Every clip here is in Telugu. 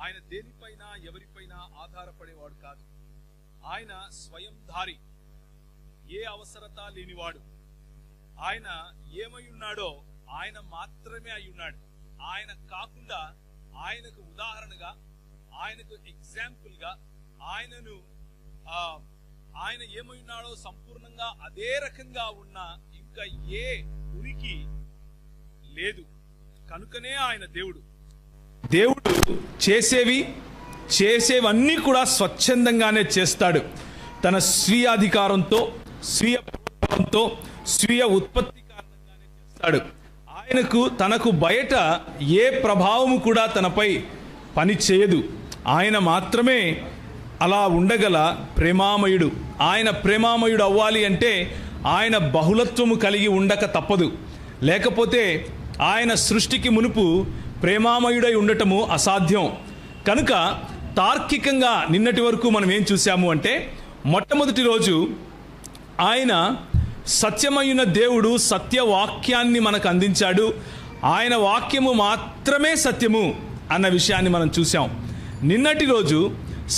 ఆయన దేనిపైన ఎవరిపైన ఆధారపడేవాడు కాదు. ఆయన స్వయంధారి, ఏ అవసరత లేనివాడు. ఆయన ఏమై ఉన్నాడో ఆయన మాత్రమే అయి ఉన్నాడు. ఆయన కాకుండా ఆయనకు ఉదాహరణగా, ఆయనకు ఎగ్జాంపుల్ గా, ఆయన ఏమై ఉన్నాడో సంపూర్ణంగా అదే రకంగా ఉన్న ఇంకా ఏ ఉనికి లేదు. కనుకనే ఆయన దేవుడు. దేవుడు చేసేవన్నీ కూడా స్వచ్ఛందంగానే చేస్తాడు. తన స్వీయ అధికారంతో, స్వీయ ప్రభావంతో, స్వీయ ఉత్పత్తి కారణంగానే చేస్తాడు. తనకు బయట ఏ ప్రభావము కూడా తనపై పని చేయదు. ఆయన మాత్రమే అలా ఉండగల ప్రేమామయుడు. ఆయన ప్రేమామయుడు అవ్వాలి అంటే ఆయన బహుళత్వము కలిగి ఉండక తప్పదు. లేకపోతే ఆయన సృష్టికి మునుపు ప్రేమామయుడై ఉండటము అసాధ్యం. కనుక తార్కికంగా నిన్నటి వరకు మనం ఏం చూసాము అంటే, మొట్టమొదటి రోజు ఆయన సత్యమైన దేవుడు సత్యవాక్యాన్ని మనకు అందించాడు. ఆయన వాక్యము మాత్రమే సత్యము అన్న విషయాన్ని మనం చూసాం. నిన్నటి రోజు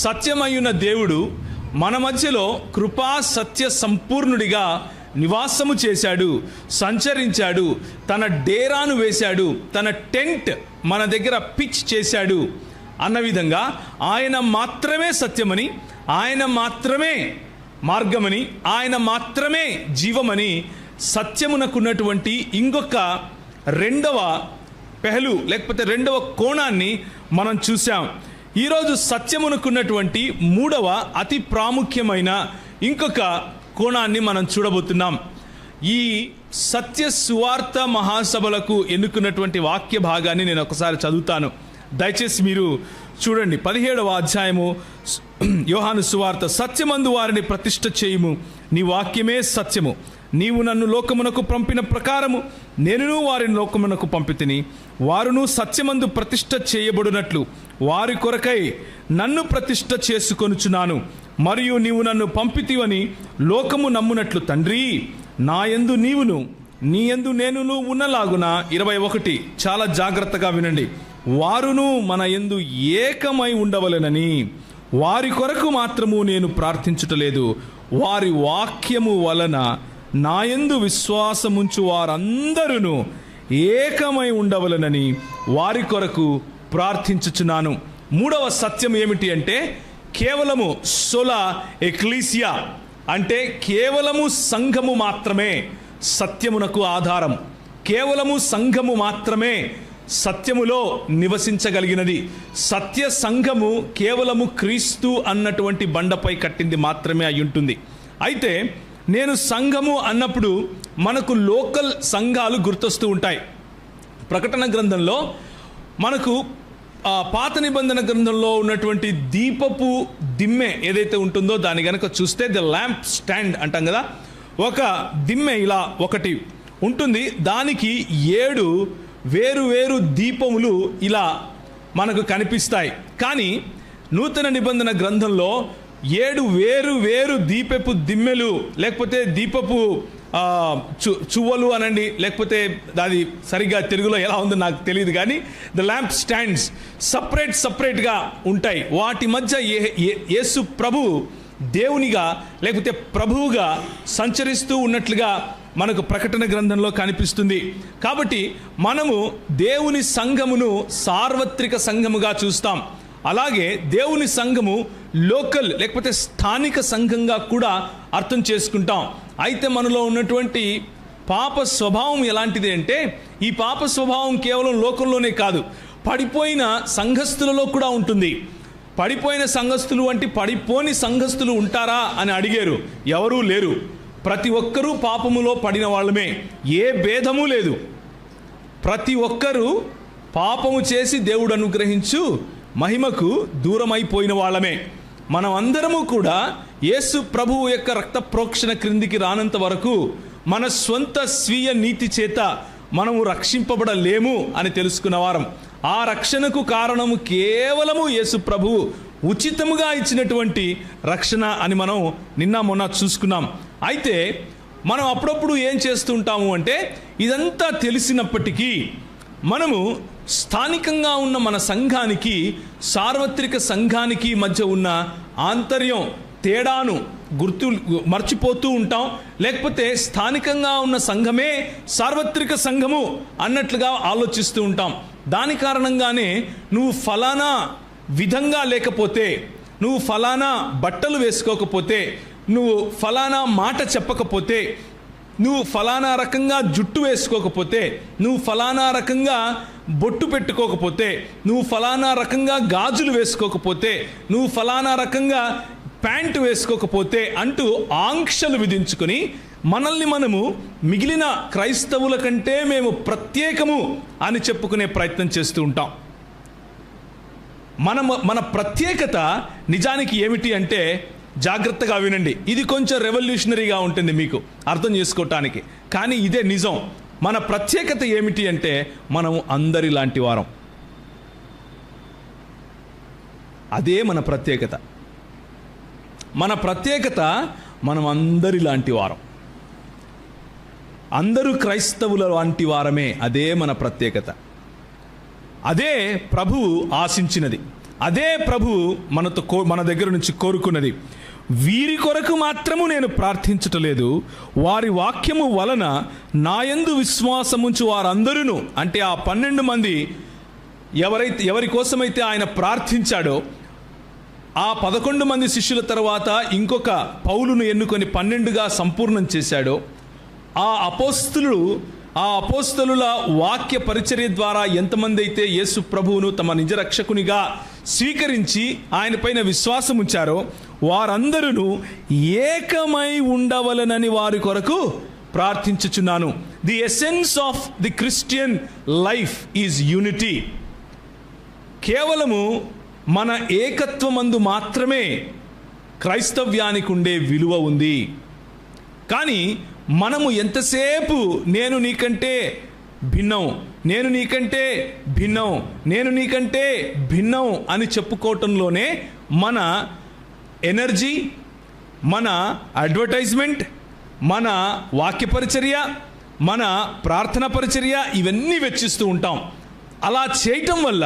సత్యమైన దేవుడు మన మధ్యలో కృపా సత్య సంపూర్ణుడిగా నివాసము చేశాడు, సంచరించాడు, తన డేరాను వేశాడు, తన టెంట్ మన దగ్గర పిచ్ చేశాడు అన్న విధంగా ఆయన మాత్రమే సత్యమని, ఆయన మాత్రమే మార్గమని, ఆయన మాత్రమే జీవమని సత్యమునకున్నటువంటి ఇంకొక రెండవ పెహలు లేకపోతే రెండవ కోణాన్ని మనం చూసాం. ఈరోజు సత్యమునకున్నటువంటి మూడవ అతి ప్రాముఖ్యమైన ఇంకొక కోణాన్ని మనం చూడబోతున్నాం. ఈ సత్య సువార్త మహాసభలకు ఎన్నుకున్నటువంటి వాక్య భాగాన్ని నేను ఒకసారి చదువుతాను. దయచేసి మీరు చూడండి. 17వ అధ్యాయము యోహాను సువార్త. సత్యమందు వారిని ప్రతిష్ఠ చేయుము, నీ వాక్యమే సత్యము. నీవు నన్ను లోకమునకు పంపిన ప్రకారము నేనును వారిని లోకమునకు పంపితిని. వారును సత్యమందు ప్రతిష్ఠ చేయబడినట్లు వారి కొరకై నన్ను ప్రతిష్ఠ చేసుకొనుచున్నాను. మరియు నీవు నన్ను పంపితివని లోకము నమ్మునట్లు తండ్రి, నాయందు నీవును నీయందు నేనును ఉన్నలాగున. 21 చాలా జాగ్రత్తగా వినండి. వారును మన యందు ఏకమై ఉండవలెనని వారి కొరకు మాత్రము నేను ప్రార్థించుటలేదు. వారి వాక్యము వలన నాయందు విశ్వాసముంచు వారందరూ ఏకమై ఉండవలెనని వారి కొరకు ప్రార్థించుచున్నాను. మూడవ సత్యం ఏమిటి అంటే, కేవలము సోలా ఎక్లీసియా అంటే కేవలము సంఘము మాత్రమే సత్యమునకు ఆధారం. కేవలము సంఘము మాత్రమే సత్యములో నివసించగలిగినది. సత్య సంఘము కేవలము క్రీస్తు అన్నటువంటి బండపై కట్టింది మాత్రమే అయి ఉంటుంది. అయితే నేను సంఘము అన్నప్పుడు మనకు లోకల్ సంఘాలు గుర్తొస్తూ ఉంటాయి. ప్రకటన గ్రంథంలో మనకు పాత నిబంధన గ్రంథంలో ఉన్నటువంటి దీపపు దిమ్మె ఏదైతే ఉంటుందో దాన్ని గనక చూస్తే ద ల్యాంప్ స్టాండ్ అంటాం కదా, ఒక దిమ్మె ఇలా ఒకటి ఉంటుంది. దానికి 7 వేరు దీపములు ఇలా మనకు కనిపిస్తాయి. కానీ నూతన నిబంధన గ్రంథంలో 7 వేరు దీపపు దిమ్మెలు లేకపోతే దీపపు చువ్వలు అనండి, లేకపోతే అది సరిగ్గా తెలుగులో ఎలా ఉందో నాకు తెలియదు, కానీ ద ల్యాంప్ స్టాండ్స్ సపరేట్గా ఉంటాయి. వాటి మధ్య యేసు ప్రభు దేవునిగా లేకపోతే ప్రభువుగా సంచరిస్తూ ఉన్నట్లుగా మనకు ప్రకటన గ్రంథంలో కనిపిస్తుంది. కాబట్టి మనము దేవుని సంఘమును సార్వత్రిక సంఘముగా చూస్తాం. అలాగే దేవుని సంఘము లోకల్ లేకపోతే స్థానిక సంఘంగా కూడా అర్థం చేసుకుంటాం. అయితే మనలో ఉన్నటువంటి పాప స్వభావం ఎలాంటిది అంటే, ఈ పాప స్వభావం కేవలం లోకంలోనే కాదు, పడిపోయిన సంఘస్థులలో కూడా ఉంటుంది. పడిపోయిన సంఘస్థులు అంటే పడిపోని సంఘస్థులు ఉంటారా అని అడిగారు. ఎవరూ లేరు. ప్రతి ఒక్కరూ పాపములో పడిన వాళ్ళమే, ఏ భేదము లేదు. ప్రతి ఒక్కరూ పాపము చేసి దేవుడు అనుగ్రహించు మహిమకు దూరమైపోయిన వాళ్ళమే. మనం అందరము కూడా యేసు ప్రభువు యొక్క రక్త ప్రోక్షణ క్రిందికి రానంత వరకు మన స్వంత స్వీయ నీతి చేత మనము రక్షింపబడలేము అని తెలుసుకున్నవారం. ఆ రక్షణకు కారణము కేవలము యేసు ప్రభువు ఉచితముగా ఇచ్చినటువంటి రక్షణ అని మనం నిన్న మొన్న చూసుకున్నాం. అయితే మనం అప్పుడప్పుడు ఏం చేస్తుంటాము అంటే, ఇదంతా తెలిసినప్పటికీ మనము స్థానికంగా ఉన్న మన సంఘానికి సార్వత్రిక సంఘానికి మధ్య ఉన్న ఆంతర్యం తేడాను మర్చిపోతూ ఉంటాం. లేకపోతే స్థానికంగా ఉన్న సంఘమే సార్వత్రిక సంఘము అన్నట్లుగా ఆలోచిస్తూ ఉంటాం. దాని కారణంగానే నువ్వు ఫలానా విధంగా లేకపోతే, నువ్వు ఫలానా బట్టలు వేసుకోకపోతే, నువ్వు ఫలానా మాట చెప్పకపోతే, నువ్వు ఫలానా రకంగా జుట్టు వేసుకోకపోతే, నువ్వు ఫలానా రకంగా బొట్టు పెట్టుకోకపోతే, నువ్వు ఫలానా రకంగా గాజులు వేసుకోకపోతే, నువ్వు ఫలానా రకంగా ప్యాంటు వేసుకోకపోతే అంటూ ఆంక్షలు విధించుకొని మనల్ని మనము మిగిలిన క్రైస్తవుల కంటే మేము ప్రత్యేకము అని చెప్పుకునే ప్రయత్నం చేస్తూ ఉంటాం. మన ప్రత్యేకత నిజానికి ఏమిటి అంటే, జాగ్రత్తగా వినండి, ఇది కొంచెం రెవల్యూషనరీగా ఉంటుంది మీకు అర్థం చేసుకోవటానికి, కానీ ఇదే నిజం. మన ప్రత్యేకత ఏమిటి అంటే, మనము అందరిలాంటి వారం. అదే మన ప్రత్యేకత. మన ప్రత్యేకత మనం అందరిలాంటి వారం, అందరూ క్రైస్తవుల లాంటి వారమే. అదే మన ప్రత్యేకత. అదే ప్రభువు ఆశించినది, అదే ప్రభువు మన దగ్గర నుంచి కోరుకున్నది. వీరి కొరకు మాత్రము నేను ప్రార్థించటలేదు, వారి వాక్యము వలన నాయందు విశ్వాసముంచు వారందరూ, అంటే ఆ 12 మంది ఎవరి కోసమైతే ఆయన ప్రార్థించాడో, ఆ 11 మంది శిష్యుల తర్వాత ఇంకొక పౌలును ఎన్నుకొని 12గా సంపూర్ణం చేశాడో, ఆ అపోస్తలుల వాక్య పరిచర్య ద్వారా ఎంతమంది అయితే యేసు ప్రభువును తమ నిజ రక్షకునిగా స్వీకరించి ఆయన పైన విశ్వాసం ఉంచారో వారందరూ ఏకమై ఉండవలనని వారి కొరకు ప్రార్థించుచున్నాను. The essence of the Christian life is unity. కేవలము మన ఏకత్వమందు మాత్రమే క్రైస్తవ్యానికి ఉండే విలువ ఉంది. కానీ మనము ఎంతసేపు నేను నీకంటే భిన్నం, నేను నీకంటే భిన్నం, నేను నీకంటే భిన్నం అని చెప్పుకోవటంలోనే మన ఎనర్జీ, మన అడ్వర్టైజ్మెంట్, మన వాక్య పరిచర్య, మన ప్రార్థన పరిచర్య ఇవన్నీ వెచ్చిస్తూ ఉంటాం. అలా చేయటం వల్ల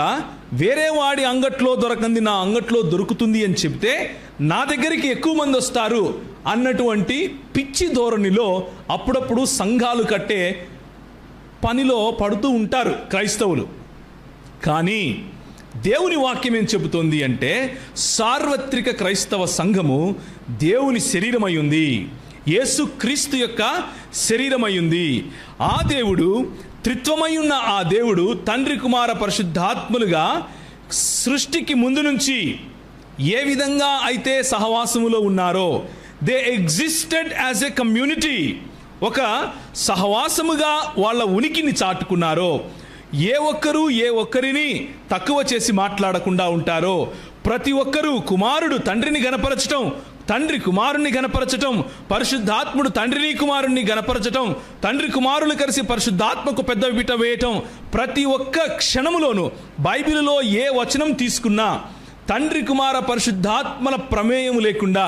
వేరే వాడి అంగట్లో దొరకంది నా అంగట్లో దొరుకుతుంది అని చెప్తే నా దగ్గరికి ఎక్కువ మంది వస్తారు అన్నటువంటి పిచ్చి ధోరణిలో అప్పుడప్పుడు సంఘాలు కట్టే పనిలో పడుతూ ఉంటారు క్రైస్తవులు. కానీ దేవుని వాక్యం ఏం చెబుతోంది అంటే, సార్వత్రిక క్రైస్తవ సంఘము దేవుని శరీరమై ఉంది, యేసు క్రీస్తు యొక్క శరీరమై ఉంది. ఆ దేవుడు, త్రిత్వమై ఉన్న ఆ దేవుడు తండ్రి కుమార పరిశుద్ధాత్మలుగా సృష్టికి ముందు నుంచి ఏ విధంగా అయితే సహవాసములో ఉన్నారో, they existed as a community, ఒక సహవాసముగా వాళ్ళ ఉనికిని చాటుకున్నారో, ఏ ఒక్కరిని తక్కువ చేసి మాట్లాడకుండా ఉంటారో, ప్రతి ఒక్కరూ కుమారుడు తండ్రిని గణపరచటం, తండ్రి కుమారుణ్ణి గణపరచటం, పరిశుద్ధాత్ముడు తండ్రిని కుమారుణ్ణి గణపరచటం, తండ్రి కుమారులు కలిసి పరిశుద్ధాత్మకు పెద్ద పీట వేయటం, ప్రతి ఒక్క క్షణములోనూ బైబిలులో ఏ వచనం తీసుకున్నా తండ్రి కుమార పరిశుద్ధాత్మల ప్రమేయం లేకుండా,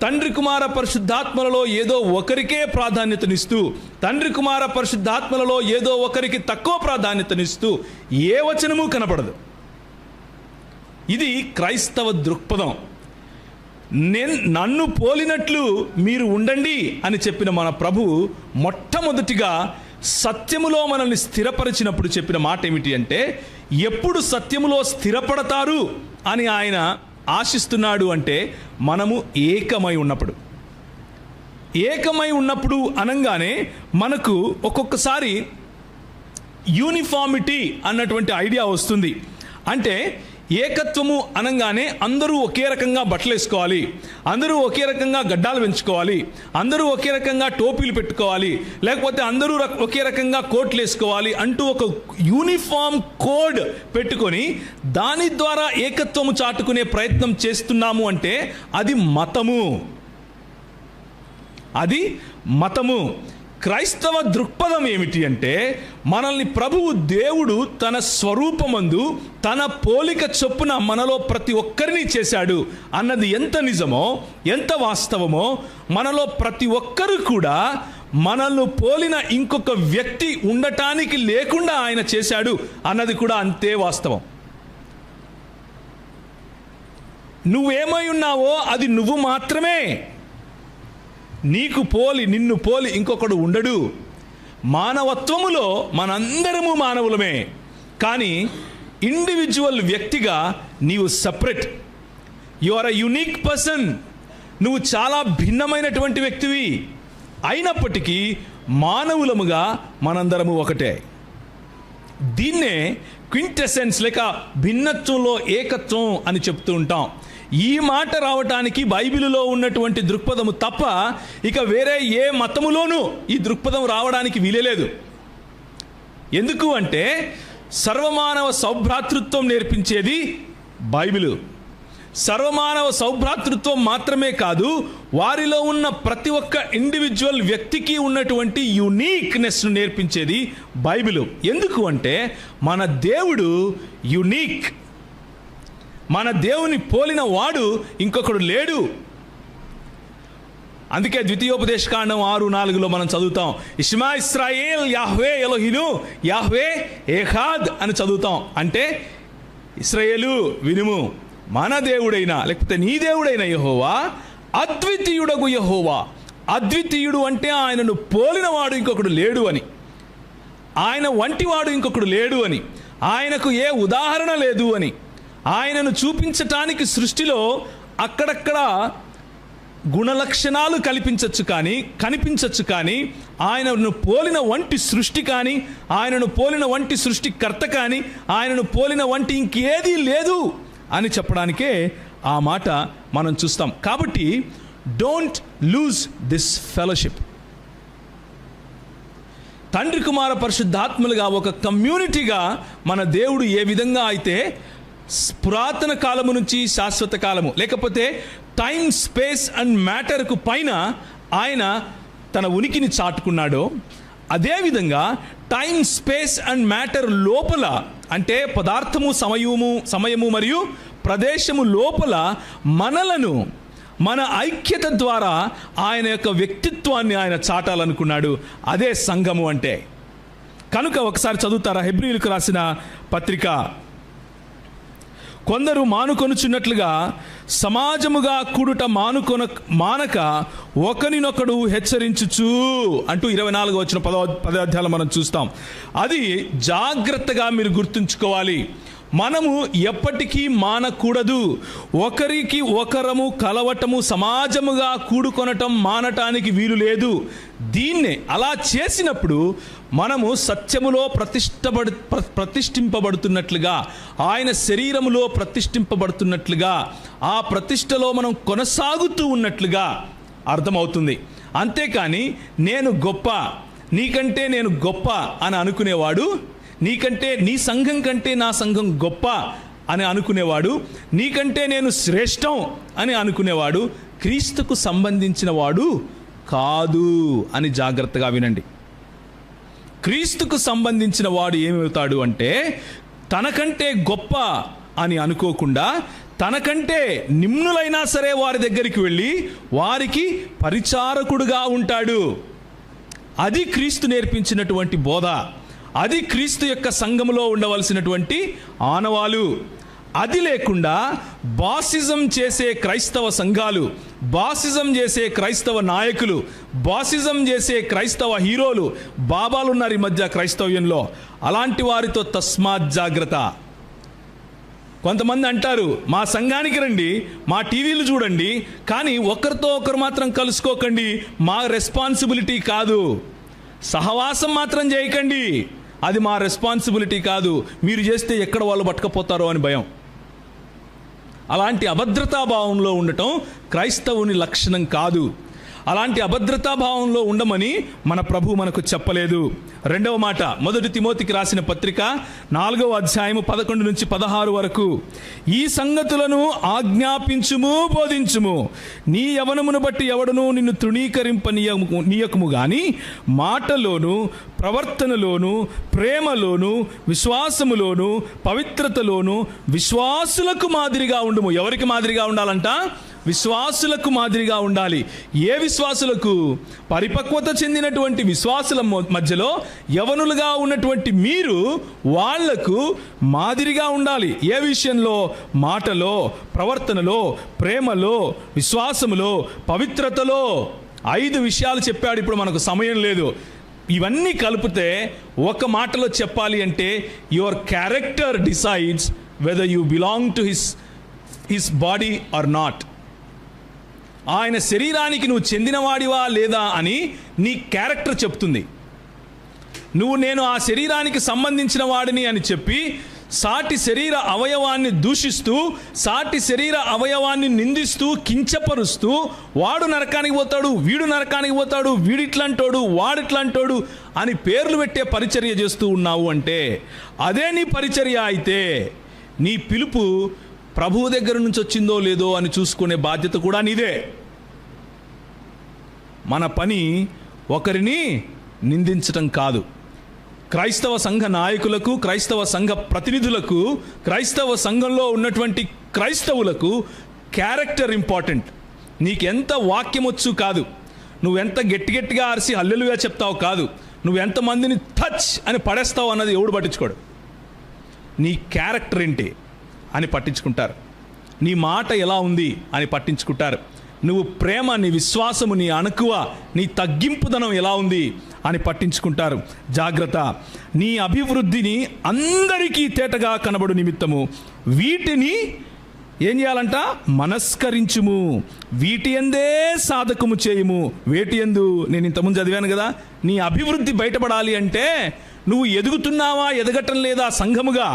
తండ్రి కుమార పరిశుద్ధాత్మలలో ఏదో ఒకరికే ప్రాధాన్యతనిస్తూ, తండ్రి కుమార పరిశుద్ధాత్మలలో ఏదో ఒకరికి తక్కువ ప్రాధాన్యతనిస్తూ ఏ వచనము కనపడదు. ఇది క్రైస్తవ దృక్పథం. నన్ను పోలినట్లు మీరు ఉండండి అని చెప్పిన మన ప్రభువు మొట్టమొదటిగా సత్యములో మనల్ని స్థిరపరిచినప్పుడు చెప్పిన మాట ఏమిటి అంటే, ఎప్పుడు సత్యములో స్థిరపడతారు అని ఆయన ఆశిస్తున్నాడు అంటే, మనము ఏకమై ఉన్నప్పుడు. ఏకమై ఉన్నప్పుడు అనగానే మనకు ఒక్కొక్కసారి యూనిఫార్మిటీ అన్నటువంటి ఐడియా వస్తుంది. అంటే ఏకత్వము అనగానే అందరూ ఒకే రకంగా బట్టలు వేసుకోవాలి, అందరూ ఒకే రకంగా గడ్డాలు పెంచుకోవాలి, అందరూ ఒకే రకంగా టోపీలు పెట్టుకోవాలి, లేకపోతే అందరూ ఒకే రకంగా కోట్లు వేసుకోవాలి అంటూ ఒక యూనిఫామ్ కోడ్ పెట్టుకొని దాని ద్వారా ఏకత్వము చాటుకునే ప్రయత్నం చేస్తున్నాము అంటే అది మతము. అది మతము. క్రైస్తవ దృక్పథం ఏమిటి అంటే, మనల్ని ప్రభువు దేవుడు తన స్వరూపమందు తన పోలిక చొప్పున మనలో ప్రతి ఒక్కరిని చేశాడు అన్నది ఎంత నిజమో, ఎంత వాస్తవమో, మనలో ప్రతి ఒక్కరు కూడా మనల్ని పోలిన ఇంకొక వ్యక్తి ఉండటానికి లేకుండా ఆయన చేశాడు అన్నది కూడా అంతే వాస్తవం. నువ్వేమై ఉన్నావో అది నువ్వు మాత్రమే. నిన్ను పోలి ఇంకొకడు ఉండడు. మానవత్వములో మనందరము మానవులమే, కానీ ఇండివిజువల్ వ్యక్తిగా నీవు separate. You are a unique person. నువ్వు చాలా భిన్నమైనటువంటి వ్యక్తివి. అయినప్పటికీ మానవులముగా మనందరము ఒకటే. దీన్నే క్వింటెసెన్స్ లేక భిన్నత్వంలో ఏకత్వం అని చెప్తూ ఉంటాం. ఈ మాట రావటానికి బైబిలులో ఉన్నటువంటి దృక్పథము తప్ప ఇక వేరే ఏ మతములోనూ ఈ దృక్పథం రావడానికి వీలేదు. ఎందుకు అంటే సర్వమానవ సౌభ్రాతృత్వం నేర్పించేది బైబిలు. సర్వమానవ సౌభ్రాతృత్వం మాత్రమే కాదు, వారిలో ఉన్న ప్రతి ఒక్క ఇండివిజువల్ వ్యక్తికి ఉన్నటువంటి యునీక్నెస్ను నేర్పించేది బైబిలు. ఎందుకు అంటే మన దేవుడు యునీక్. మన దేవుని పోలిన వాడు ఇంకొకడు లేడు. అందుకే ద్వితీయోపదేశకాండం 6:4 మనం చదువుతాం, ఇష్మా ఇస్రాయేల్ యాహ్వే ఎలోహిను యాహ్వే ఏహాద్ అని చదువుతాం. అంటే ఇశ్రాయేలు వినుము, మన దేవుడైన లేకపోతే నీ దేవుడైన యెహోవా అద్వితీయుడగు యెహోవా. అద్వితీయుడు అంటే ఆయనను పోలినవాడు ఇంకొకడు లేడు అని, ఆయన వంటివాడు ఇంకొకడు లేడు అని, ఆయనకు ఏ ఉదాహరణ లేదు అని, ఆయనను చూపించటానికి సృష్టిలో అక్కడక్కడ గుణలక్షణాలు కనిపించచ్చు కానీ ఆయనను పోలిన వంటి సృష్టి కానీ, ఆయనను పోలిన వంటి సృష్టికర్త కానీ, ఆయనను పోలిన వంటి ఇంకేదీ లేదు అని చెప్పడానికే ఆ మాట మనం చూస్తాం. కాబట్టి డోంట్ లూజ్ దిస్ ఫెలోషిప్. తండ్రి కుమార పరిశుద్ధాత్మలుగా ఒక కమ్యూనిటీగా మన దేవుడు ఏ విధంగా అయితే పురాతన కాలము నుంచి శాశ్వత కాలము లేకపోతే టైం, స్పేస్ అండ్ మ్యాటర్కు పైన ఆయన తన ఉనికిని చాటుకున్నాడో, అదేవిధంగా టైం, స్పేస్ అండ్ మ్యాటర్ లోపల అంటే పదార్థము, సమయము మరియు ప్రదేశము లోపల మనలను మన ఐక్యత ద్వారా ఆయన యొక్క వ్యక్తిత్వాన్ని ఆయన చాటాలనుకున్నాడు. అదే సంఘము అంటే. కనుక ఒకసారి చదువుతారా హెబ్రీయులకు రాసిన పత్రిక, కొందరు మానుకొనుచున్నట్లుగా సమాజముగా కూడుట మానక ఒకరినొకడు హెచ్చరించుచు అంటూ 24 వచ్చిన 10వ అధ్యాయంలో మనం చూస్తాం. అది జాగ్రత్తగా మీరు గుర్తుంచుకోవాలి. మనము ఎప్పటికీ మానకూడదు. ఒకరికి ఒకరము కలవటము, సమాజముగా కూడుకొనటం మానటానికి వీలు లేదు. దీన్నే అలా చేసినప్పుడు మనము సత్యములో ప్రతిష్ఠింపబడుతున్నట్లుగా, ఆయన శరీరములో ప్రతిష్ఠింపబడుతున్నట్లుగా, ఆ ప్రతిష్టలో మనం కొనసాగుతూ ఉన్నట్లుగా అర్థమవుతుంది. అంతేకాని నేను గొప్ప, నీకంటే నేను గొప్ప అని అనుకునేవాడు, నీకంటే నీ సంఘం కంటే నా సంఘం గొప్ప అని అనుకునేవాడు, నీకంటే నేను శ్రేష్టం అని అనుకునేవాడు క్రీస్తుకు సంబంధించిన వాడు కాదు అని జాగ్రత్తగా వినండి. క్రీస్తుకు సంబంధించిన వాడు ఏమవుతాడు అంటే తనకంటే గొప్ప అని అనుకోకుండా, తనకంటే నిమ్నులైనా సరే వారి దగ్గరికి వెళ్ళి వారికి పరిచారకుడుగా ఉంటాడు. అది క్రీస్తు నేర్పించినటువంటి బోధ. అది క్రీస్తు యొక్క సంఘములో ఉండవలసినటువంటి ఆనవాలు. అది లేకుండా బాసిజం చేసే క్రైస్తవ సంఘాలు, బాసిజం చేసే క్రైస్తవ నాయకులు, బాసిజం చేసే క్రైస్తవ హీరోలు, బాబాలు ఉన్నారు ఈ మధ్య క్రైస్తవ్యంలో. అలాంటి వారితో తస్మాత్ జాగ్రత్త. కొంతమంది అంటారు, మా సంఘానికి రండి, మా టీవీలు చూడండి, కానీ ఒకరితో ఒకరు మాత్రం కలుసుకోకండి, మా రెస్పాన్సిబిలిటీ కాదు. సహవాసం మాత్రం చేయకండి, అది మా రెస్పాన్సిబిలిటీ కాదు. మీరు చేస్తే ఎక్కడ వాళ్ళు పట్టుకపోతారో అని భయం. అలాంటి అభద్రతాభావంలో ఉండటం క్రైస్తవుని లక్షణం కాదు. అలాంటి అభద్రతాభావంలో ఉండమని మన ప్రభు మనకు చెప్పలేదు. రెండవ మాట, 1 తిమోతికి రాసిన పత్రిక 4వ అధ్యాయము 11 నుంచి 16 వరకు, ఈ సంగతులను ఆజ్ఞాపించుము, బోధించుము. నీ యవనమును బట్టి ఎవడును నిన్ను తృణీకరింపనీయకము గాని మాటలోను, ప్రవర్తనలోను, ప్రేమలోను, విశ్వాసములోను, పవిత్రతలోను విశ్వాసులకు మాదిరిగా ఉండుము. ఎవరికి మాదిరిగా ఉండాలంట? విశ్వాసులకు మాదిరిగా ఉండాలి. ఏ విశ్వాసులకు? పరిపక్వత చెందినటువంటి విశ్వాసుల మధ్యలో యవనులుగా ఉన్నటువంటి మీరు వాళ్లకు మాదిరిగా ఉండాలి. ఏ విషయంలో? మాటలో, ప్రవర్తనలో, ప్రేమలో, విశ్వాసములో, పవిత్రతలో. 5 విషయాలు చెప్పాడు. ఇప్పుడు మనకు సమయం లేదు. ఇవన్నీ కలిపితే ఒక మాటలో చెప్పాలి అంటే your character decides whether you belong to his body or not. ఆయన శరీరానికి నువ్వు చెందినవాడివా లేదా అని నీ క్యారెక్టర్ చెప్తుంది. నేను ఆ శరీరానికి సంబంధించిన వాడిని అని చెప్పి సాటి శరీర అవయవాన్ని దూషిస్తూ, సాటి శరీర అవయవాన్ని నిందిస్తూ, కించపరుస్తూ, వాడు నరకానికి పోతాడు, వీడు నరకానికి పోతాడు, వీడిట్లాంటోడు, వాడిట్లాంటోడు అని పేర్లు పెట్టే పరిచర్య చేస్తూ ఉన్నావు అంటే అదే నీ పరిచర్య అయితే నీ పిలుపు ప్రభువు దగ్గర నుంచి వచ్చిందో లేదో అని చూసుకునే బాధ్యత కూడా నీదే. మన పని ఒకరిని నిందించటం కాదు. క్రైస్తవ సంఘ నాయకులకు, క్రైస్తవ సంఘ ప్రతినిధులకు, క్రైస్తవ సంఘంలో ఉన్నటువంటి క్రైస్తవులకు క్యారెక్టర్ ఇంపార్టెంట్. నీకెంత వాక్యం వచ్చు కాదు, నువ్వెంత గట్టిగా అరిసి హల్లెలూయా చెప్తావు కాదు, నువ్వెంతమందిని టచ్ అని పడేస్తావు అన్నది ఎవడు పట్టించుకోడు. నీ క్యారెక్టర్ ఏంటి అని పట్టించుకుంటారు. నీ మాట ఎలా ఉంది అని పట్టించుకుంటారు. నువ్వు ప్రేమ, నీ విశ్వాసము, నీ అణకువ, నీ తగ్గింపుదనం ఎలా ఉంది అని పట్టించుకుంటారు. జాగ్రత్త. నీ అభివృద్ధిని అందరికీ తేటగా కనబడు నిమిత్తము వీటిని ఏం చేయాలంట? మనస్కరించుము. వీటి యందే సాధకము చేయుము. వేటి యందు? నేను ఇంతకుముందు చదివాను కదా, నీ అభివృద్ధి బయటపడాలి అంటే నువ్వు ఎదుగుతున్నావా, ఎదగటం లేదా సంఘముగా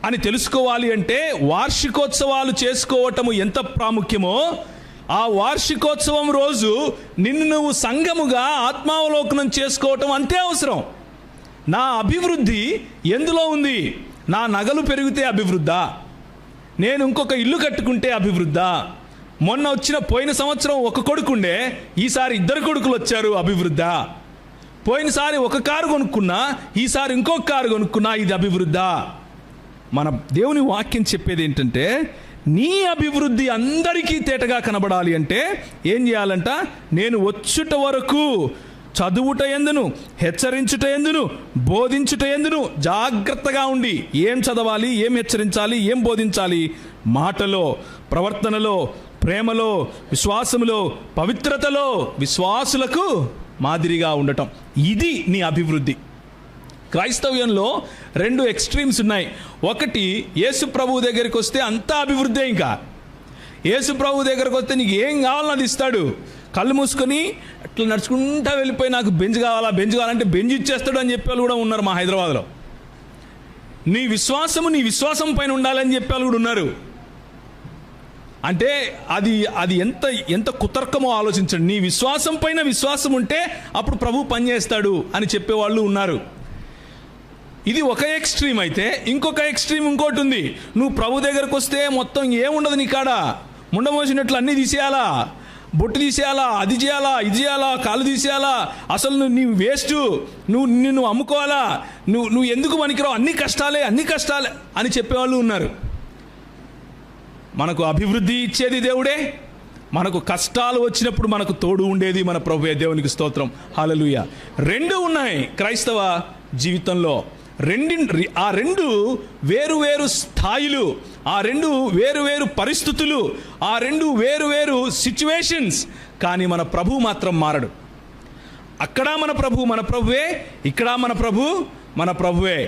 అని తెలుసుకోవాలి అంటే వార్షికోత్సవాలు చేసుకోవటము ఎంత ప్రాముఖ్యమో ఆ వార్షికోత్సవం రోజు నిన్ను నువ్వు సంఘముగా ఆత్మావలోకనం చేసుకోవటం అంతే అవసరం. నా అభివృద్ధి ఎందులో ఉంది? నా నగలు పెరిగితే అభివృద్ధా? నేను ఇంకొక ఇల్లు కట్టుకుంటే అభివృద్ధా? పోయిన సంవత్సరం ఒక కొడుకుండే, ఈసారి 2 కొడుకులు వచ్చారు, అభివృద్ధా? పోయినసారి ఒక కారు కొనుక్కున్నా, ఈసారి ఇంకొక కారు కొనుక్కున్నా, ఇది అభివృద్ధా? మన దేవుని వాక్యం చెప్పేది ఏంటంటే నీ అభివృద్ధి అందరికీ తేటగా కనబడాలి అంటే ఏం చేయాలంట? నేను వచ్చుట వరకు చదువుట యందును, హెచ్చరించుట యందును, బోధించుట యందును జాగ్రత్తగా ఉండి. ఏం చదవాలి, ఏం హెచ్చరించాలి, ఏం బోధించాలి? మాటలో, ప్రవర్తనలో, ప్రేమలో, విశ్వాసములో, పవిత్రతలో విశ్వాసులకు మాదిరిగా ఉండటం. ఇది నీ అభివృద్ధి. క్రైస్తవ్యంలో 2 ఎక్స్ట్రీమ్స్ ఉన్నాయి. ఒకటి, యేసు ప్రభువు దగ్గరికి వస్తే అంతా అభివృద్ధి. ఇంకా యేసు ప్రభువు దగ్గరికి వస్తే నీకు ఏం కావాలో అది ఇస్తాడు. కళ్ళు మూసుకొని అట్లా నడుచుకుంటా వెళ్ళిపోయి నాకు బెంజ్ కావాలంటే బెంజ్ ఇచ్చేస్తాడు అని చెప్పేవాళ్ళు కూడా ఉన్నారు మా హైదరాబాద్లో. నీ విశ్వాసం పైన ఉండాలని చెప్పేవాళ్ళు కూడా ఉన్నారు. అంటే అది ఎంత కుతర్కమో ఆలోచించండి. నీ విశ్వాసం పైన విశ్వాసం ఉంటే అప్పుడు ప్రభు పనిచేస్తాడు అని చెప్పేవాళ్ళు ఉన్నారు. ఇది ఒక ఎక్స్ట్రీమ్ అయితే, ఇంకొక ఎక్స్ట్రీమ్ ఇంకోటి ఉంది. నువ్వు ప్రభు దగ్గరకు వస్తే మొత్తం ఏముండదు నీ కాడ. ముండమోసినట్లు అన్నీ తీసేయాలా, బొట్టు తీసేయాలా, అది చేయాలా, ఇది చేయాలా, కాళ్ళు తీసేయాలా, అసలు నువ్వు వేస్ట్, నిన్ను అమ్ముకోవాలా, నువ్వు ఎందుకు పనికిరావు, అన్ని కష్టాలే అని చెప్పేవాళ్ళు ఉన్నారు. మనకు అభివృద్ధి ఇచ్చేది దేవుడే. మనకు కష్టాలు వచ్చినప్పుడు మనకు తోడు ఉండేది మన ప్రభువే. దేవునికి స్తోత్రం, హల్లెలూయా. 2 ఉన్నాయి క్రైస్తవ జీవితంలో. ఆ 2 వేరు స్థాయిలు, ఆ 2 వేరు పరిస్థితులు, ఆ 2 వేరు సిచ్యువేషన్స్. కానీ మన ప్రభు మాత్రం మారడు. అక్కడ మన ప్రభువే, ఇక్కడ మన ప్రభువే.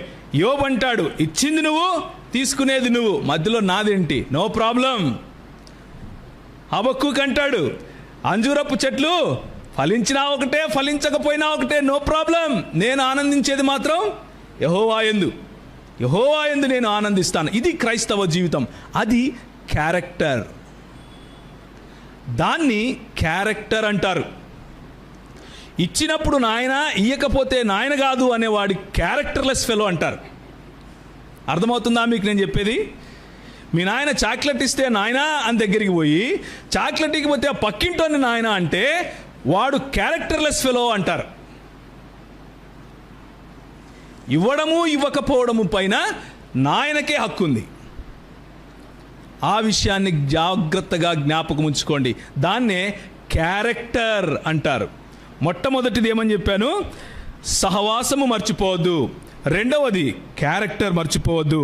యోబు అంటాడు, ఇచ్చింది నువ్వు, తీసుకునేది నువ్వు, మధ్యలో నాదేంటి, నో ప్రాబ్లం. హబక్కూకు అంటాడు, అంజూరపు చెట్లు ఫలించినా ఒకటే, ఫలించకపోయినా ఒకటే, నో ప్రాబ్లం. నేను ఆనందించేది మాత్రం యెహోవా యందు నేను ఆనందిస్తాను. ఇది క్రైస్తవ జీవితం. అది క్యారెక్టర్. దాన్ని క్యారెక్టర్ అంటారు. ఇచ్చినప్పుడు నాయన, ఇయ్యకపోతే నాయన కాదు అనేవాడి క్యారెక్టర్లెస్ ఫెలో అంటారు. అర్థమవుతుందా మీకు నేను చెప్పేది? మీ నాయన చాక్లెట్ ఇస్తే నాయనా అని దగ్గరికి పోయి చాక్లెట్ ఇకపోతే ఆ పక్కింటోని నాయన అంటే వాడు క్యారెక్టర్లెస్ ఫెలో అంటారు. ఇవ్వడము ఇవ్వకపోవడము పైన నాయనకే హక్కు ఉంది. ఆ విషయాన్ని జాగ్రత్తగా జ్ఞాపకం ఉంచుకోండి. దాన్నే క్యారెక్టర్ అంటారు. మొట్టమొదటిది ఏమని చెప్పాను? సహవాసము మర్చిపోవద్దు. రెండవది క్యారెక్టర్ మర్చిపోవద్దు.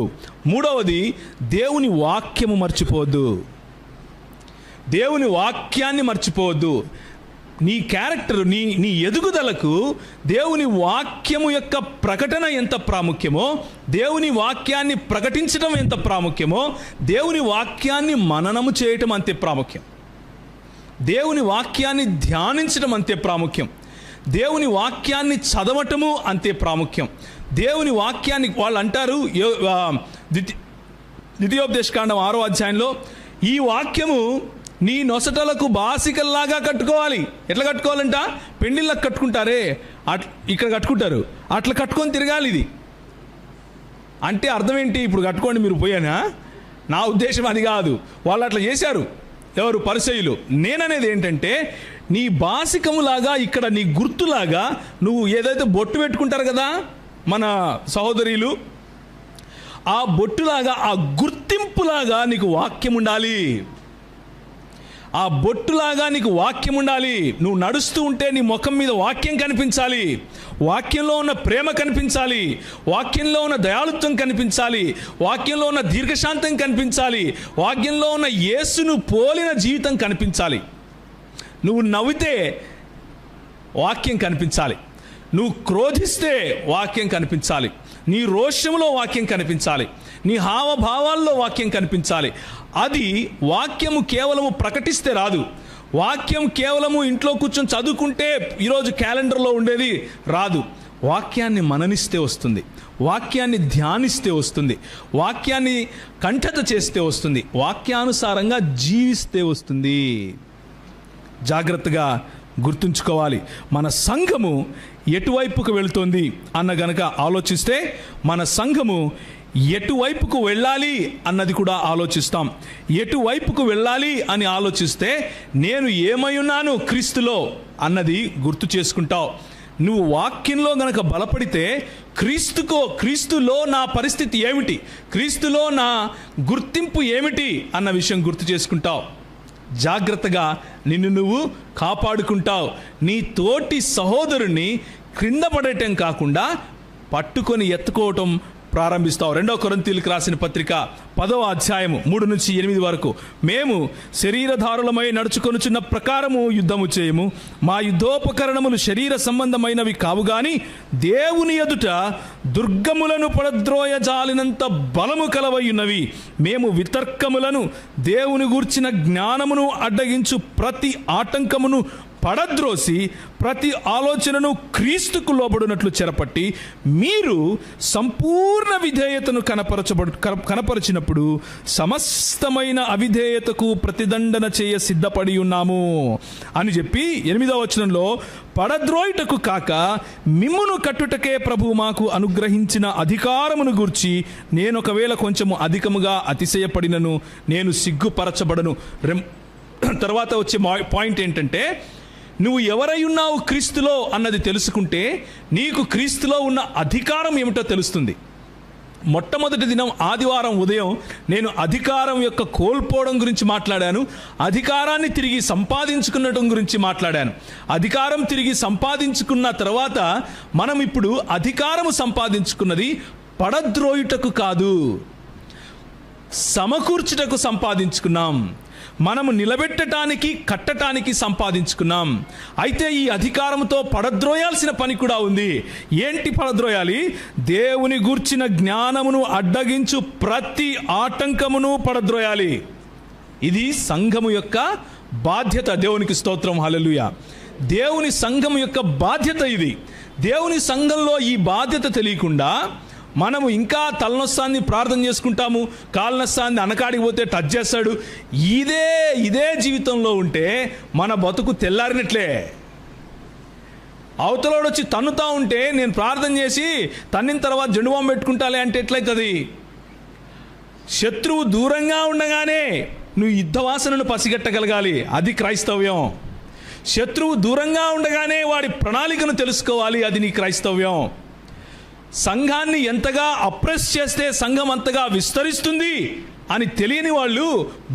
మూడవది దేవుని వాక్యము మర్చిపోవద్దు. దేవుని వాక్యాన్ని మర్చిపోవద్దు. నీ క్యారెక్టర్, నీ ఎదుగుదలకు దేవుని వాక్యము యొక్క ప్రకటన ఎంత ప్రాముఖ్యమో, దేవుని వాక్యాన్ని ప్రకటించడం ఎంత ప్రాముఖ్యమో, దేవుని వాక్యాన్ని మననము చేయటం అంతే ప్రాముఖ్యం. దేవుని వాక్యాన్ని ధ్యానించడం అంతే ప్రాముఖ్యం. దేవుని వాక్యాన్ని చదవటము అంతే ప్రాముఖ్యం. దేవుని వాక్యాన్ని వాళ్ళు అంటారు, ద్వితీయోపదేశకాండం 6వ అధ్యాయంలో, ఈ వాక్యము నీ నొసటలకు బాసికల్లాగా కట్టుకోవాలి. ఎట్లా కట్టుకోవాలంట? పెండిళ్ళకు కట్టుకుంటారే, ఇక్కడ కట్టుకుంటారు, అట్లా కట్టుకొని తిరగాలి. ఇది అంటే అర్థం ఏంటి? ఇప్పుడు కట్టుకోండి మీరు పోయానా? నా ఉద్దేశం అది కాదు. వాళ్ళు అట్లా చేశారు. ఎవరు? పరిసయ్యులు. నేననేది ఏంటంటే, నీ బాసికములాగా, ఇక్కడ నీ గుర్తులాగా, నువ్వు ఏదైతే బొట్టు పెట్టుకుంటారు కదా మన సహోదరులు, ఆ బొట్టులాగా, ఆ గుర్తింపులాగా నీకు వాక్యం ఉండాలి. ఆ బొట్టులాగా నీకు వాక్యం ఉండాలి. నువ్వు నడుస్తూ ఉంటే నీ ముఖం మీద వాక్యం కనిపించాలి. వాక్యంలో ఉన్న ప్రేమ కనిపించాలి. వాక్యంలో ఉన్న దయాళుత్వం కనిపించాలి. వాక్యంలో ఉన్న దీర్ఘశాంతం కనిపించాలి. వాక్యంలో ఉన్న యేసును పోలిన జీవితం కనిపించాలి. నువ్వు నవ్వితే వాక్యం కనిపించాలి. నువ్వు క్రోధిస్తే వాక్యం కనిపించాలి. నీ రోషంలో వాక్యం కనిపించాలి. నీ హావభావాల్లో వాక్యం కనిపించాలి. అది వాక్యము కేవలము ప్రకటిస్తే రాదు. వాక్యం కేవలము ఇంట్లో కూర్చొని చదువుకుంటే ఈరోజు క్యాలెండర్లో ఉండేది రాదు. వాక్యాన్ని మననిస్తే వస్తుంది. వాక్యాన్ని ధ్యానిస్తే వస్తుంది. వాక్యాన్ని కంఠత చేస్తే వస్తుంది. వాక్యానుసారంగా జీవిస్తే వస్తుంది. జాగ్రత్తగా గుర్తుంచుకోవాలి. మన సంఘము ఎటువైపుకు వెళుతోంది అన్న గనక ఆలోచిస్తే, మన సంఘము ఎటువైపుకు వెళ్ళాలి అన్నది కూడా ఆలోచిస్తాం. ఎటువైపుకు వెళ్ళాలి అని ఆలోచిస్తే, నేను ఏమై ఉన్నాను క్రీస్తులో అన్నది గుర్తు చేసుకుంటావు. నువ్వు వాక్యంలో గనక బలపడితే, క్రీస్తులో నా పరిస్థితి ఏమిటి, క్రీస్తులో నా గుర్తింపు ఏమిటి అన్న విషయం గుర్తు చేసుకుంటావు. జాగ్రత్తగా నిన్ను నువ్వు కాపాడుకుంటావు. నీ తోటి సహోదరుని క్రింద పడటం కాకుండా పట్టుకొని ఎత్తుకోవటం ప్రారంభిస్తావు. 2వ కొరింథీయులకు రాసిన పత్రిక 10వ అధ్యాయము 3-8 వరకు, మేము శరీరధారులమై నడుచుకొనుచున్న ప్రకారము యుద్ధము చేయము. మా యుద్ధోపకరణములు శరీర సంబంధమైనవి కావు గాని దేవుని ఎదుట దుర్గములను పడద్రోయ జాలినంత బలము కలవై ఉన్నవి. మేము వితర్కములను, దేవుని గూర్చిన జ్ఞానమును అడ్డగించు ప్రతి ఆటంకమును పడద్రోసి ప్రతి ఆలోచనను క్రీస్తుకు లోబడినట్లు చెరపట్టి, మీరు సంపూర్ణ విధేయతను కనపరచినప్పుడు సమస్తమైన అవిధేయతకు ప్రతిదండన చేయ సిద్ధపడి ఉన్నాము అని చెప్పి 8వ వచనంలో, పడద్రోయుటకు కాక మిమ్మును కట్టుటకే ప్రభు మాకు అనుగ్రహించిన అధికారమును గూర్చి నేను ఒకవేళ కొంచెము అధికముగా అతిశయపడినను నేను సిగ్గుపరచబడను. తర్వాత వచ్చే పాయింట్ ఏంటంటే, నువ్వు ఎవరై ఉన్నావు క్రీస్తులో అన్నది తెలుసుకుంటే నీకు క్రీస్తులో ఉన్న అధికారం ఏమిటో తెలుస్తుంది. మొట్టమొదటి దినం ఆదివారం ఉదయం నేను అధికారం యొక్క కోల్పోవడం గురించి మాట్లాడాను. అధికారాన్ని తిరిగి సంపాదించుకునడం గురించి మాట్లాడాను. అధికారం తిరిగి సంపాదించుకున్న తర్వాత మనం ఇప్పుడు అధికారము సంపాదించుకున్నది పడద్రోయుటకు కాదు, సమకూర్చుటకు సంపాదించుకున్నాం. మనము నిలబెట్టడానికి, కట్టడానికి సంపాదించుకున్నాం. అయితే ఈ అధికారంతో పడద్రోయాల్సిన పని కూడా ఉంది. ఏంటి పడద్రోయాలి? దేవుని గూర్చిన జ్ఞానమును అడ్డగించు ప్రతి ఆటంకమును పడద్రోయాలి. ఇది సంఘము యొక్క బాధ్యత. దేవునికి స్తోత్రం, హల్లెలూయా. దేవుని సంఘము యొక్క బాధ్యత ఇది. దేవుని సంఘంలో ఈ బాధ్యత తెలియకుండా మనము ఇంకా తలనొస్తాన్ని ప్రార్థన చేసుకుంటాము, కాళ్ళనొస్తాన్ని అనకాడికి పోతే టచ్ చేస్తాడు. ఇదే జీవితంలో ఉంటే మన బతుకు తెల్లారినట్లే. అవతలోడు వచ్చి తన్నుతా ఉంటే నేను ప్రార్థన చేసి తన్నిన తర్వాత జెండుబాం పెట్టుకుంటాలే అంటే ఎట్లయితుంది? శత్రువు దూరంగా ఉండగానే నువ్వు యుద్ధవాసనను పసిగట్టగలగాలి. అది క్రైస్తవ్యం. శత్రువు దూరంగా ఉండగానే వాడి ప్రణాళికను తెలుసుకోవాలి. అది నీ క్రైస్తవ్యం. సంఘాన్ని ఎంతగా అప్రెస్ చేస్తే సంఘం అంతగా విస్తరిస్తుంది అని తెలియని వాళ్ళు,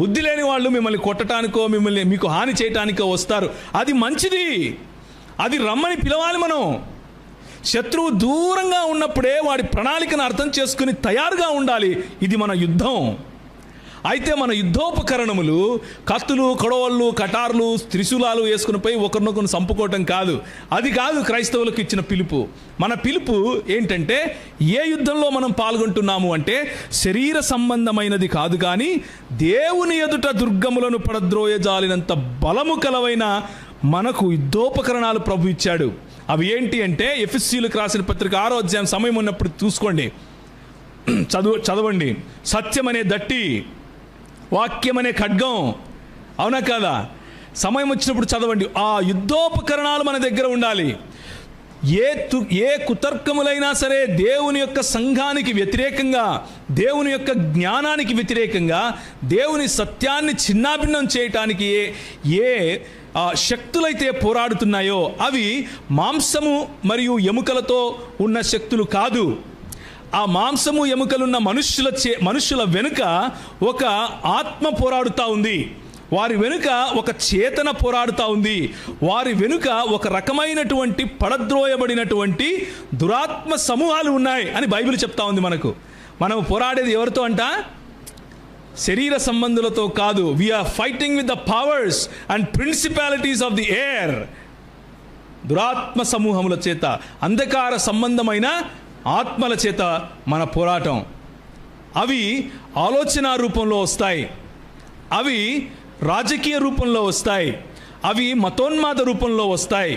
బుద్ధి లేని వాళ్ళు మిమ్మల్ని కొట్టడానికో మీకు హాని చేయటానికో వస్తారు. అది మంచిది, అది రమ్మని పిలవాలి. మనం శత్రువు దూరంగా ఉన్నప్పుడే వాడి ప్రణాళికను అర్థం చేసుకుని తయారుగా ఉండాలి. ఇది మన యుద్ధం. అయితే మన యుద్ధోపకరణములు కత్తులు, కొడవళ్ళు, కటార్లు, త్రిశూలాలు వేసుకుని పోయి ఒకరినొకరిని చంపుకోవటం కాదు. అది కాదు క్రైస్తవులకు ఇచ్చిన పిలుపు. మన పిలుపు ఏంటంటే, ఏ యుద్ధంలో మనం పాల్గొంటున్నాము అంటే శరీర సంబంధమైనది కాదు, కానీ దేవుని ఎదుట దుర్గములను పడద్రోయజాలినంత బలము కలవైన మనకు యుద్ధోపకరణాలు ప్రభు ఇచ్చాడు. అవి ఏంటి అంటే, ఎఫెసీయులకు రాసిన పత్రిక 6వ అధ్యాయం సమయం ఉన్నప్పుడు చూసుకోండి, చదవండి. సత్యం అనే దట్టి, వాక్యం అనే ఖడ్గం, అవునా కాదా? సమయం వచ్చినప్పుడు చదవండి. ఆ యుద్ధోపకరణాలు మన దగ్గర ఉండాలి. ఏ కుతర్కములైనా సరే దేవుని యొక్క సంఘానికి వ్యతిరేకంగా, దేవుని యొక్క జ్ఞానానికి వ్యతిరేకంగా, దేవుని సత్యాన్ని చిన్నాభిన్నం చేయటానికి ఏ శక్తులైతే పోరాడుతున్నాయో అవి మాంసము మరియు ఎముకలతో ఉన్న శక్తులు కాదు. ఆ మాంసము ఎముకలున్న మనుష్యుల వెనుక ఒక ఆత్మ పోరాడుతూ ఉంది. వారి వెనుక ఒక చేతన పోరాడుతూ ఉంది. వారి వెనుక ఒక రకమైనటువంటి పడద్రోయబడినటువంటి దురాత్మ సమూహాలు ఉన్నాయి అని బైబిల్ చెప్తా ఉంది మనకు. మనం పోరాడేది ఎవరితో అంట? శరీర సంబంధులతో కాదు. We are fighting with the powers and principalities of the air. దురాత్మ సమూహముల చేత, అంధకార సంబంధమైన ఆత్మల చేత మన పోరాటం. అవి ఆలోచన రూపంలో వస్తాయి, అవి రాజకీయ రూపంలో వస్తాయి, అవి మతోన్మాద రూపంలో వస్తాయి,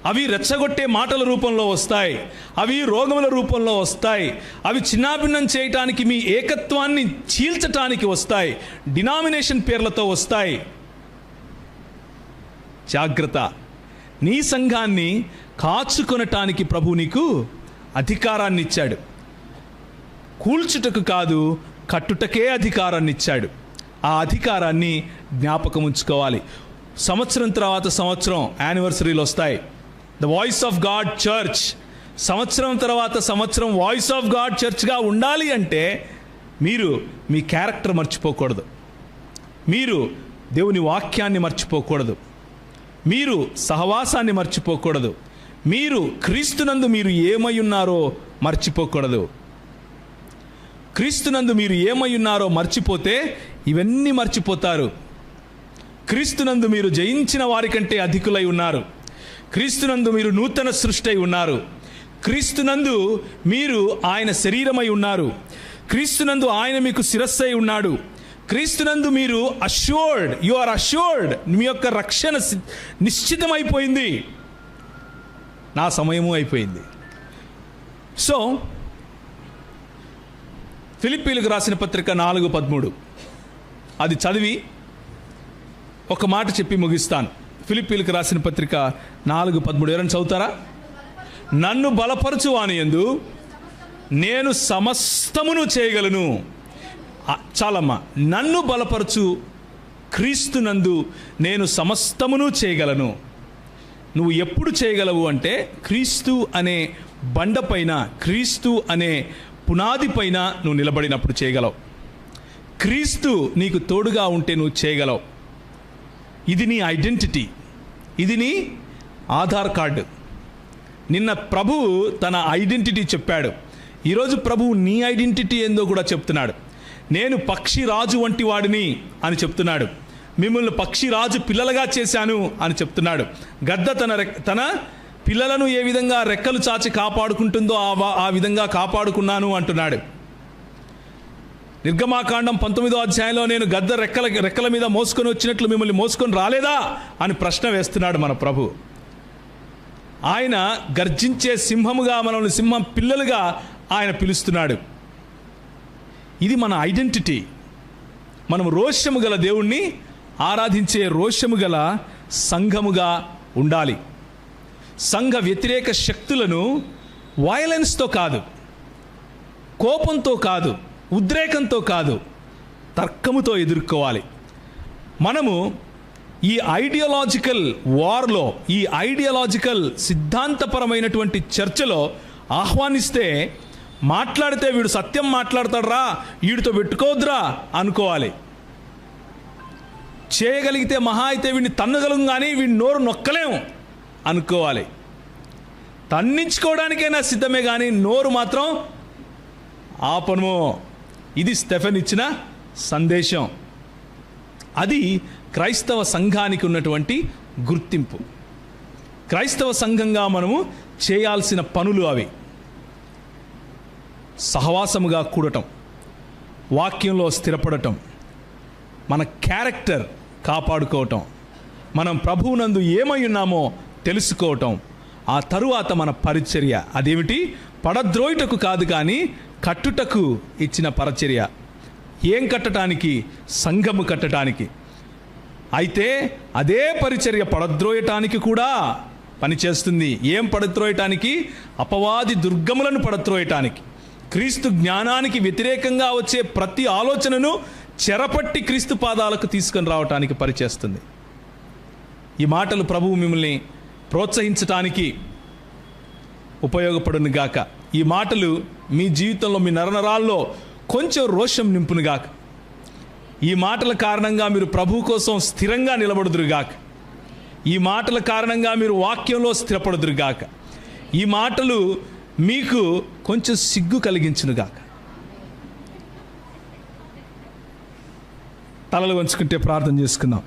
అవి రెచ్చగొట్టే మాటల రూపంలో వస్తాయి, అవి రోగముల రూపంలో వస్తాయి, అవి చిన్నాభిన్నం చేయటానికి, మీ ఏకత్వాన్ని చీల్చటానికి వస్తాయి, డినామినేషన్ పేర్లతో వస్తాయి. జాగ్రత్త. నీ సంఘాన్ని కాచుకొనటానికి ప్రభు నీకు అధికారాన్ని ఇచ్చాడు. కూల్చుటకు కాదు, కట్టుటకే అధికారాన్ని ఇచ్చాడు. ఆ అధికారాన్ని జ్ఞాపకం ఉంచుకోవాలి. సంవత్సరం తర్వాత సంవత్సరం యానివర్సరీలు వస్తాయి. The voice of God church సంవత్సరం తర్వాత సంవత్సరం వాయిస్ ఆఫ్ గాడ్ చర్చ్గా ఉండాలి అంటే మీరు మీ క్యారెక్టర్ మర్చిపోకూడదు, మీరు దేవుని వాక్యాన్ని మర్చిపోకూడదు, మీరు సహవాసాన్ని మర్చిపోకూడదు, మీరు క్రీస్తునందు మీరు ఏమై ఉన్నారో మర్చిపోకూడదు. క్రీస్తునందు మీరు ఏమై ఉన్నారో మర్చిపోతే ఇవన్నీ మర్చిపోతారు. క్రీస్తునందు మీరు జయించిన వారికంటే అధికులై ఉన్నారు. క్రీస్తునందు మీరు నూతన సృష్టి అయి ఉన్నారు. క్రీస్తునందు మీరు ఆయన శరీరమై ఉన్నారు. క్రీస్తునందు ఆయన మీకు శిరస్సు అయి ఉన్నాడు. క్రీస్తునందు మీరు అష్యూర్డ్, యు ఆర్ అష్యూర్డ్. మీ యొక్క రక్షణ నిశ్చితమైపోయింది. నా సమయము అయిపోయింది. సో ఫిలిప్పీలకు రాసిన పత్రిక 4:13 అది చదివి ఒక మాట చెప్పి ముగిస్తాను. ఫిలిప్పీలకు రాసిన పత్రిక 4:13 ఎవరైనా చదువుతారా? నన్ను బలపరచు వానియందు నేను సమస్తమును చేయగలను. చాలమ్మా. నన్ను బలపరచు క్రీస్తునందు నేను సమస్తమును చేయగలను. నువ్వు ఎప్పుడు చేయగలవు అంటే, క్రీస్తు అనే బండపైన, క్రీస్తు అనే పునాది పైన నువ్వు నిలబడినప్పుడు చేయగలవు. క్రీస్తు నీకు తోడుగా ఉంటే నువ్వు చేయగలవు. ఇది నీ ఐడెంటిటీ, ఇది నీ ఆధార్ కార్డు. నిన్న ప్రభువు తన ఐడెంటిటీ చెప్పాడు. ఈరోజు ప్రభువు నీ ఐడెంటిటీ ఏందో కూడా చెప్తున్నాడు. నేను పక్షిరాజు వంటి వాడిని అని చెప్తున్నాడు. మిమ్మల్ని పక్షిరాజు పిల్లలుగా చేశాను అని చెప్తున్నాడు. గద్ద తన పిల్లలను ఏ విధంగా రెక్కలు చాచి కాపాడుకుంటుందో ఆ విధంగా కాపాడుకున్నాను అంటున్నాడు. నిర్గమాకాండం 19వ అధ్యాయంలో నేను గద్ద రెక్కల మీద మోసుకొని వచ్చినట్లు మిమ్మల్ని మోసుకొని రాలేదా అని ప్రశ్న వేస్తున్నాడు మన ప్రభు. ఆయన గర్జించే సింహముగా, మనల్ని సింహం పిల్లలుగా ఆయన పిలుస్తున్నాడు. ఇది మన ఐడెంటిటీ. మనం రోషము గల దేవుణ్ణి ఆరాధించే రోషము గల సంఘముగా ఉండాలి. సంఘ వ్యతిరేక శక్తులను వయలెన్స్తో కాదు, కోపంతో కాదు, ఉద్రేకంతో కాదు, తర్కముతో ఎదుర్కోవాలి. మనము ఈ ఐడియాలజికల్ వార్లో, ఈ ఐడియాలజికల్ సిద్ధాంతపరమైనటువంటి చర్చలో ఆహ్వానిస్తే మాట్లాడితే వీడు సత్యం మాట్లాడతాడురా, వీడితో పెట్టుకోవద్దురా అనుకోవాలి. చేయగలిగితే మహా అయితే వీడిని తన్నగలం, కానీ వీడి నోరు నొక్కలేము అనుకోవాలి. తన్నించుకోవడానికైనా సిద్ధమే, కానీ నోరు మాత్రం ఆపను. ఇది స్టెఫెన్ ఇచ్చిన సందేశం. అది క్రైస్తవ సంఘానికి ఉన్నటువంటి గుర్తింపు. క్రైస్తవ సంఘంగా మనము చేయాల్సిన పనులు అవి: సహవాసముగా కూడటం, వాక్యంలో స్థిరపడటం, మన క్యారెక్టర్ కాపాడుకోవటం, మనం ప్రభువునందు ఏమై ఉన్నామో తెలుసుకోవటం, ఆ తరువాత మన పరిచర్య. అదేమిటి? పడద్రోయుటకు కాదు, కానీ కట్టుటకు ఇచ్చిన పరిచర్య. ఏం కట్టడానికి? సంఘము కట్టడానికి. అయితే అదే పరిచర్య పడద్రోయటానికి కూడా పనిచేస్తుంది. ఏం పడద్రోయటానికి? అపవాది దుర్గములను పడద్రోయటానికి, క్రీస్తు జ్ఞానానికి వ్యతిరేకంగా వచ్చే ప్రతి ఆలోచనను చెరపట్టి క్రీస్తు పాదాలకు తీసుకొని రావటానికి పనిచేస్తుంది. ఈ మాటలు ప్రభువు మిమ్మల్ని ప్రోత్సహించటానికి ఉపయోగపడును గాక. ఈ మాటలు మీ జీవితంలో, మీ నరనరాల్లో కొంచెం రోషం నింపును గాక. ఈ మాటల కారణంగా మీరు ప్రభు కోసం స్థిరంగా నిలబడుదురుగాక. ఈ మాటల కారణంగా మీరు వాక్యంలో స్థిరపడుదురుగాక. ఈ మాటలు మీకు కొంచెం సిగ్గు కలిగించునుగాక. తలలు వంచుకుంటే ప్రార్థన చేసుకుందాం.